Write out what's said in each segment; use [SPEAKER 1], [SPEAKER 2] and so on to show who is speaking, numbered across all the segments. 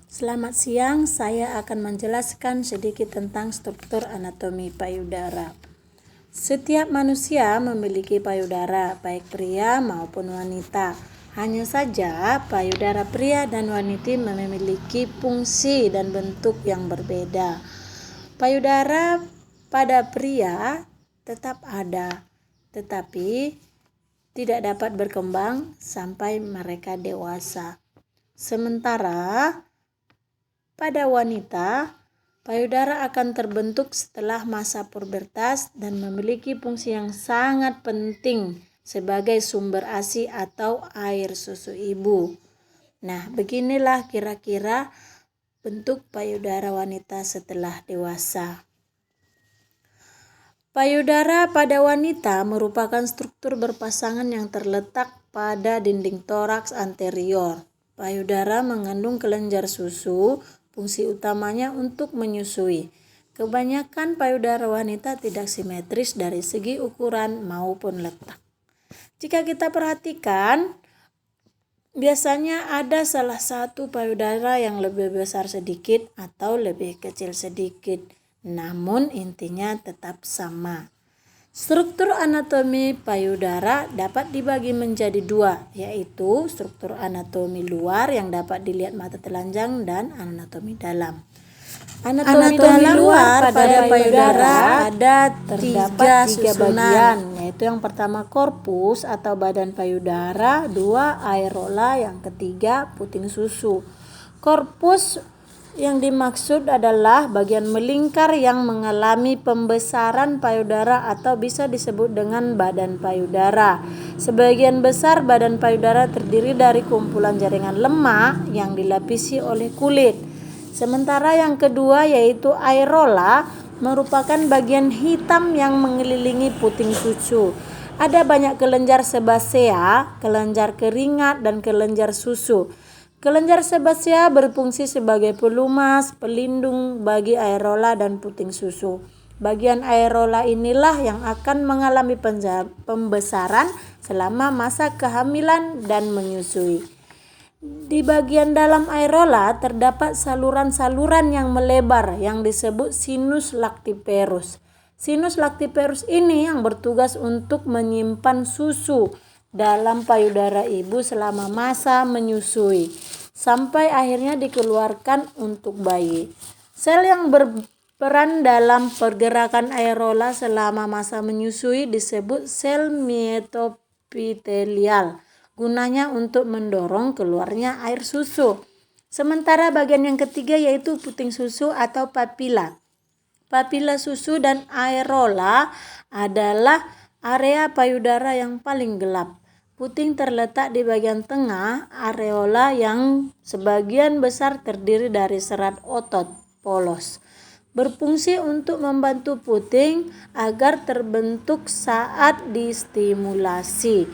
[SPEAKER 1] Selamat siang, saya akan menjelaskan sedikit tentang struktur anatomi payudara. Setiap manusia memiliki payudara, baik pria maupun wanita. Hanya saja payudara pria dan wanita memiliki fungsi dan bentuk yang berbeda. Payudara pada pria tetap ada, tetapi tidak dapat berkembang sampai mereka dewasa. Sementara pada wanita, payudara akan terbentuk setelah masa pubertas dan memiliki fungsi yang sangat penting sebagai sumber ASI atau air susu ibu. Nah, beginilah kira-kira bentuk payudara wanita setelah dewasa. Payudara pada wanita merupakan struktur berpasangan yang terletak pada dinding toraks anterior. Payudara mengandung kelenjar susu, fungsi utamanya untuk menyusui. Kebanyakan payudara wanita tidak simetris dari segi ukuran maupun letak. Jika kita perhatikan, biasanya ada salah satu payudara yang lebih besar sedikit atau lebih kecil sedikit, namun intinya tetap sama. Struktur anatomi payudara dapat dibagi menjadi dua, yaitu struktur anatomi luar yang dapat dilihat mata telanjang dan anatomi dalam. Anatomi luar pada payudara ada tiga bagian, yaitu yang pertama korpus atau badan payudara, dua areola, yang ketiga puting susu. Korpus yang dimaksud adalah bagian melingkar yang mengalami pembesaran payudara atau bisa disebut dengan badan payudara. Sebagian besar badan payudara terdiri dari kumpulan jaringan lemak yang dilapisi oleh kulit. Sementara yang kedua yaitu areola merupakan bagian hitam yang mengelilingi puting susu. Ada banyak kelenjar sebasea, kelenjar keringat, dan kelenjar susu. Kelenjar sebasea berfungsi sebagai pelumas, pelindung bagi areola dan puting susu. Bagian areola inilah yang akan mengalami pembesaran selama masa kehamilan dan menyusui. Di bagian dalam areola terdapat saluran-saluran yang melebar yang disebut sinus lactiferus. Sinus lactiferus ini yang bertugas untuk menyimpan susu dalam payudara ibu selama masa menyusui sampai akhirnya dikeluarkan untuk bayi. Sel yang berperan dalam pergerakan areola selama masa menyusui disebut sel mitopitelial. Gunanya untuk mendorong keluarnya air susu. Sementara bagian yang ketiga yaitu puting susu atau papila. Papila susu dan areola adalah area payudara yang paling gelap. Puting terletak di bagian tengah areola yang sebagian besar terdiri dari serat otot polos. Berfungsi untuk membantu puting agar terbentuk saat distimulasi.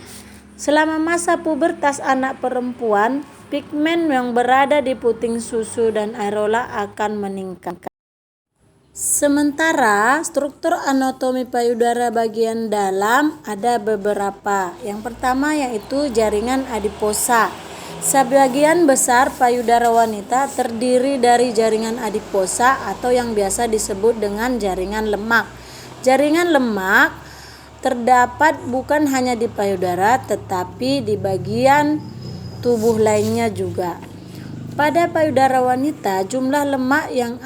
[SPEAKER 1] Selama masa pubertas anak perempuan, pigmen yang berada di puting susu dan areola akan meningkat. Sementara struktur anatomi payudara bagian dalam ada beberapa. Yang pertama yaitu jaringan adiposa. Sebagian besar payudara wanita terdiri dari jaringan adiposa atau yang biasa disebut dengan jaringan lemak. Jaringan lemak terdapat bukan hanya di payudara tetapi di bagian tubuh lainnya juga. Pada payudara wanita, jumlah lemak yang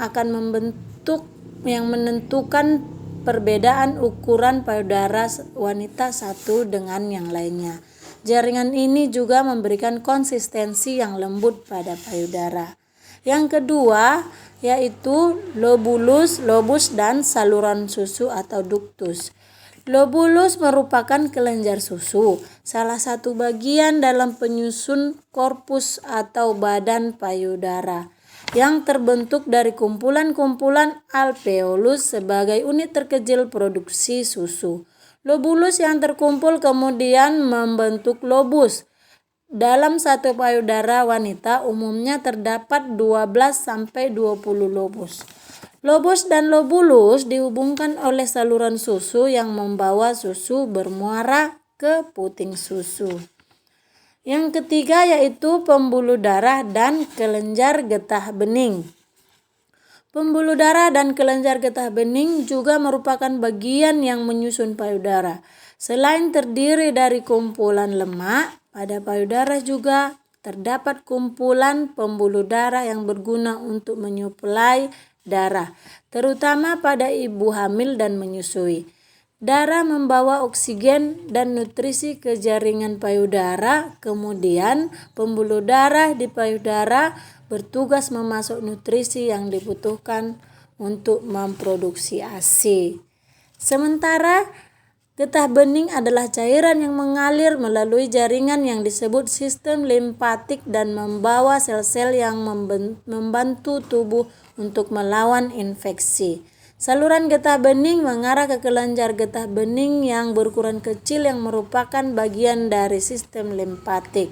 [SPEAKER 1] menentukan perbedaan ukuran payudara wanita satu dengan yang lainnya. Jaringan ini juga memberikan konsistensi yang lembut pada payudara. Yang kedua yaitu lobulus, lobus, dan saluran susu atau ductus. Lobulus merupakan kelenjar susu, salah satu bagian dalam penyusun korpus atau badan payudara yang terbentuk dari kumpulan-kumpulan alveolus sebagai unit terkecil produksi susu. Lobulus yang terkumpul kemudian membentuk lobus. Dalam satu payudara wanita umumnya terdapat 12-20 lobus. Lobus dan lobulus dihubungkan oleh saluran susu yang membawa susu bermuara ke puting susu. Yang ketiga yaitu pembuluh darah dan kelenjar getah bening. Pembuluh darah dan kelenjar getah bening juga merupakan bagian yang menyusun payudara. Selain terdiri dari kumpulan lemak, pada payudara juga terdapat kumpulan pembuluh darah yang berguna untuk menyuplai darah, terutama pada ibu hamil dan menyusui. Darah membawa oksigen dan nutrisi ke jaringan payudara, kemudian pembuluh darah di payudara bertugas memasuk nutrisi yang dibutuhkan untuk memproduksi ASI. Sementara getah bening adalah cairan yang mengalir melalui jaringan yang disebut sistem limfatik dan membawa sel-sel yang membantu tubuh untuk melawan infeksi. Saluran getah bening mengarah ke kelenjar getah bening yang berukuran kecil yang merupakan bagian dari sistem limfatik.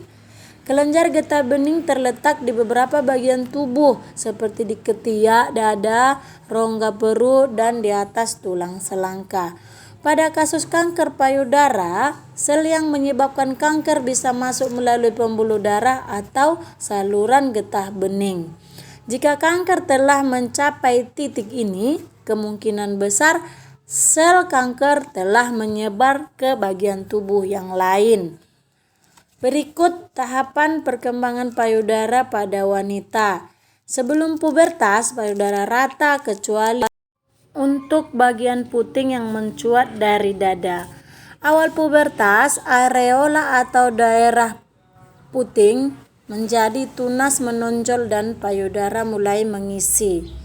[SPEAKER 1] Kelenjar getah bening terletak di beberapa bagian tubuh seperti di ketiak, dada, rongga perut, dan di atas tulang selangka. Pada kasus kanker payudara, sel yang menyebabkan kanker bisa masuk melalui pembuluh darah atau saluran getah bening. Jika kanker telah mencapai titik ini, kemungkinan besar sel kanker telah menyebar ke bagian tubuh yang lain. Berikut tahapan perkembangan payudara pada wanita. Sebelum pubertas, payudara rata kecuali untuk bagian puting yang mencuat dari dada. Awal pubertas, areola atau daerah puting menjadi tunas menonjol dan payudara mulai mengisi.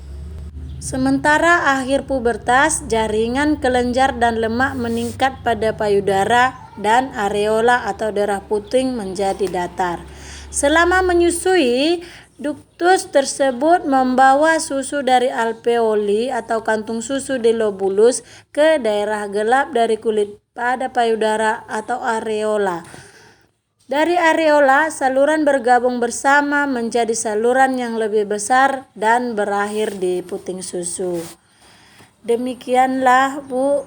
[SPEAKER 1] Sementara akhir pubertas, jaringan kelenjar dan lemak meningkat pada payudara dan areola atau daerah puting menjadi datar. Selama menyusui, duktus tersebut membawa susu dari alveoli atau kantung susu di lobulus ke daerah gelap dari kulit pada payudara atau areola. Dari areola, saluran bergabung bersama menjadi saluran yang lebih besar dan berakhir di puting susu. Demikianlah Bu,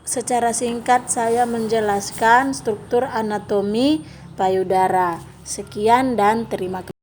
[SPEAKER 1] secara singkat saya menjelaskan struktur anatomi payudara. Sekian dan terima kasih.